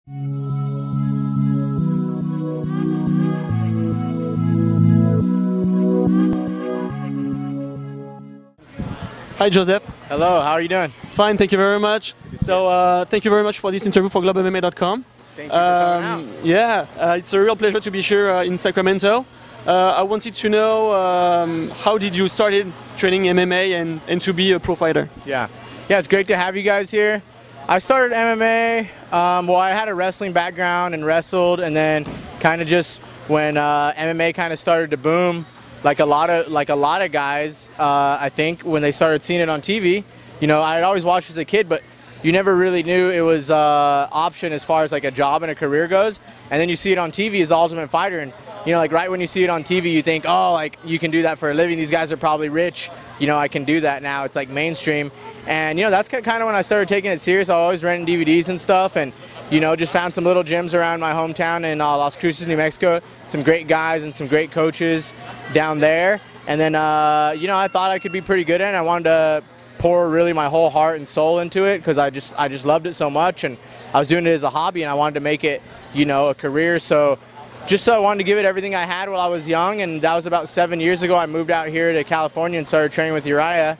Hi Joseph. Hello, how are you doing? Fine, thank you very much. So thank you very much for this interview for GlobeMMA.com. Thank you for coming out. Yeah, it's a real pleasure to be here in Sacramento. I wanted to know how did you started training MMA and to be a pro fighter? Yeah, it's great to have you guys here. I started MMA, well I had a wrestling background and wrestled, and then kind of just when MMA kind of started to boom, like a lot of guys, I think when they started seeing it on TV, you know, I had always watched as a kid, but you never really knew it was an option as far as like a job and a career goes. And then you see it on TV as the Ultimate Fighter, and you know, like right when you see it on TV, you think, oh, like you can do that for a living. These guys are probably rich. You know, I can do that now. It's like mainstream. And you know, that's kind of when I started taking it serious. I always rented DVDs and stuff, and you know, just found some little gyms around my hometown in Las Cruces, New Mexico. Some great guys and some great coaches down there. And then, you know, I thought I could be pretty good at it. I wanted to pour really my whole heart and soul into it because I just loved it so much, and I was doing it as a hobby, and I wanted to make it, you know, a career. So I wanted to give it everything I had while I was young, and that was about 7 years ago. I moved out here to California and started training with Uriah,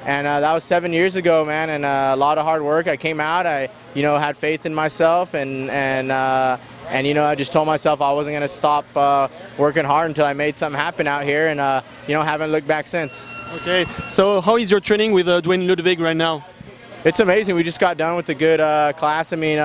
and that was 7 years ago, man. And a lot of hard work. I came out, I had faith in myself, and you know, I just told myself I wasn't going to stop working hard until I made something happen out here, and you know, haven't looked back since. Okay, so how is your training with Dwayne Ludwig right now? It's amazing. We just got done with a good class. I mean,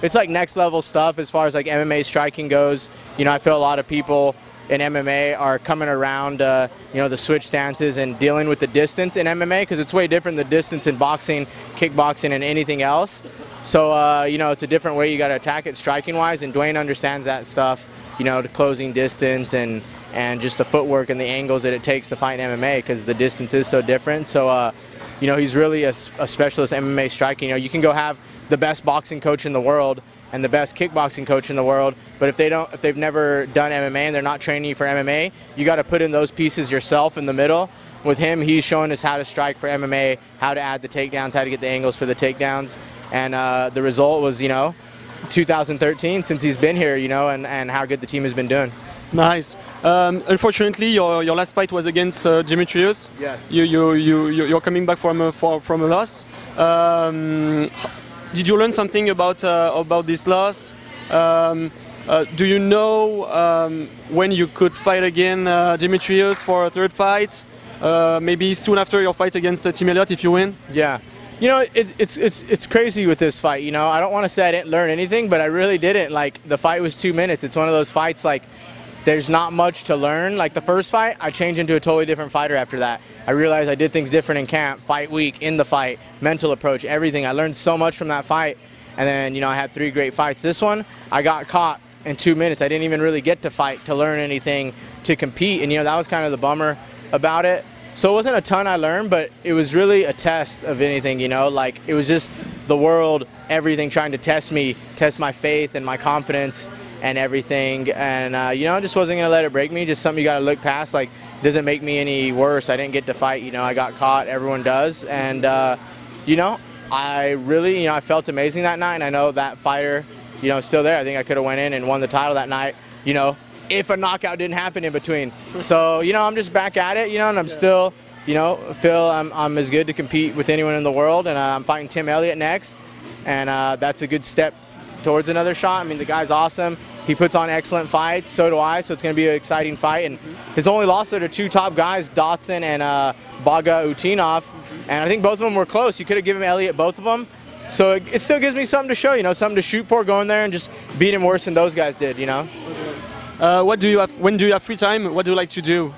it's like next level stuff as far as like MMA striking goes. You know, I feel a lot of people in MMA are coming around, you know, the switch stances and dealing with the distance in MMA, because it's way different, the distance in boxing, kickboxing, and anything else. So, you know, it's a different way you got to attack it striking-wise, and Dwayne understands that stuff, you know, the closing distance and just the footwork and the angles that it takes to fight in MMA, because the distance is so different. So, you know, he's really a specialist MMA striking. You know, you can go have the best boxing coach in the world and the best kickboxing coach in the world, but if they've never done MMA and they're not training you for MMA, you got to put in those pieces yourself in the middle. With him, he's showing us how to strike for MMA, how to add the takedowns, how to get the angles for the takedowns, and the result was, you know, 2013 since he's been here, you know, and how good the team has been doing. Nice. Unfortunately, your last fight was against Demetrius. Yes. You're coming back from a loss. Did you learn something about this loss? Do you know when you could fight again Demetrius for a third fight? Maybe soon after your fight against Tim Elliott if you win? Yeah. You know, it's crazy with this fight. You know, I don't want to say I didn't learn anything, but I really didn't. Like, the fight was 2 minutes. It's one of those fights, like, there's not much to learn. Like the first fight, I changed into a totally different fighter after that. I realized I did things different in camp, fight week, in the fight, mental approach, everything. I learned so much from that fight. And then, you know, I had 3 great fights. This one, I got caught in 2 minutes. I didn't even really get to fight, to learn anything, to compete. And, you know, that was kind of the bummer about it. So it wasn't a ton I learned, but it was really a test of anything, you know. Like, it was just the world, everything trying to test me, test my faith and my confidence and everything, and you know, I just wasn't gonna let it break me. Just something you gotta look past. Like, doesn't make me any worse. I didn't get to fight, you know, I got caught, everyone does, and you know, I really, you know, I felt amazing that night, and I know that fighter, you know, is still there. I think I could have went in and won the title that night, you know, if a knockout didn't happen in between. So, you know, I'm just back at it, you know, and I'm still, you know, feel I'm as good to compete with anyone in the world, and I'm fighting Tim Elliott next, and that's a good step towards another shot. I mean, the guy's awesome. He puts on excellent fights, so do I, so it's going to be an exciting fight. And his only losses are to 2 top guys, Dotson and Baga Utinov, and I think both of them were close. You could have given Elliott both of them, so it still gives me something to show, you know, something to shoot for, going there and just beat him worse than those guys did, you know. What do you have, when do you have free time? What do you like to do?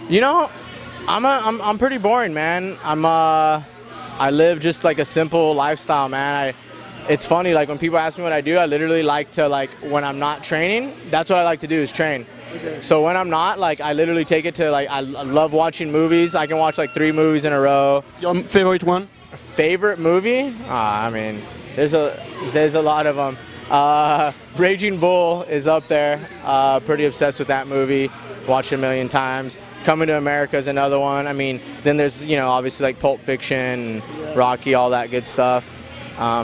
You know, I'm pretty boring, man. I live just like a simple lifestyle, man. It's funny, like when people ask me what I do, I literally like to, like, when I'm not training, that's what I like to do, is train. Okay. So when I'm not, like, I literally take it to, like, I love watching movies. I can watch like 3 movies in a row. Your favorite one? Favorite movie? I mean, there's a lot of them. Raging Bull is up there. Pretty obsessed with that movie. Watched it a million times. Coming to America is another one. I mean, then there's, you know, obviously like Pulp Fiction, Rocky, all that good stuff.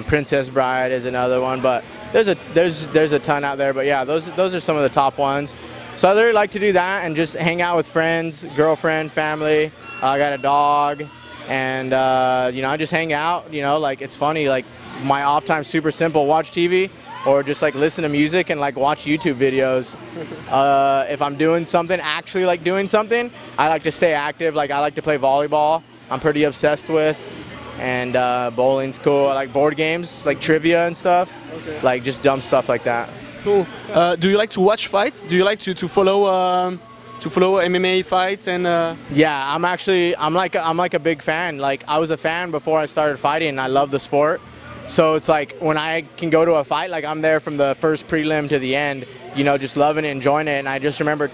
Princess Bride is another one, but there's a ton out there, but yeah, those are some of the top ones. So I really like to do that and just hang out with friends, girlfriend, family. I got a dog, and you know, I just hang out. You know, like it's funny. Like my off time's super simple: watch TV or just like listen to music and like watch YouTube videos. If I'm doing something, actually like doing something, I like to stay active. Like I like to play volleyball. I'm pretty obsessed with, and bowling's cool. I like board games, like trivia and stuff. Okay. Like just dumb stuff like that. Cool. Do you like to watch fights? Do you like to follow MMA fights and? Yeah, I'm like a big fan. Like I was a fan before I started fighting, and I love the sport. So it's like when I can go to a fight, like I'm there from the first prelim to the end. You know, just loving it, enjoying it. And I just remember,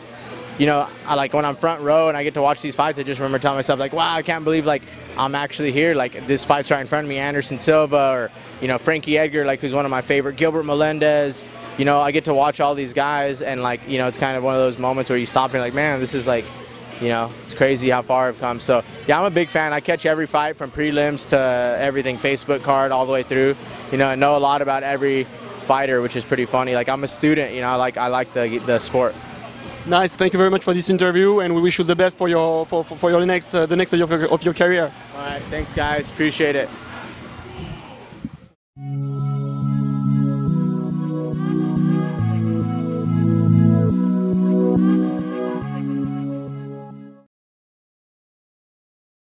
you know, I like when I'm front row and I get to watch these fights, I just remember telling myself like, wow, I can't believe like I'm actually here. Like this fight's right in front of me. Anderson Silva, or you know, Frankie Edgar, like who's one of my favorite. Gilbert Melendez. You know, I get to watch all these guys, and like, you know, it's kind of one of those moments where you stop and you're like, man, this is like, you know, it's crazy how far I've come. So yeah, I'm a big fan. I catch every fight from prelims to everything, Facebook card all the way through. You know, I know a lot about every fighter, which is pretty funny. Like I'm a student, you know, I like the sport. Nice. Thank you very much for this interview, and we wish you the best for your the next of your career. All right, thanks guys, appreciate it.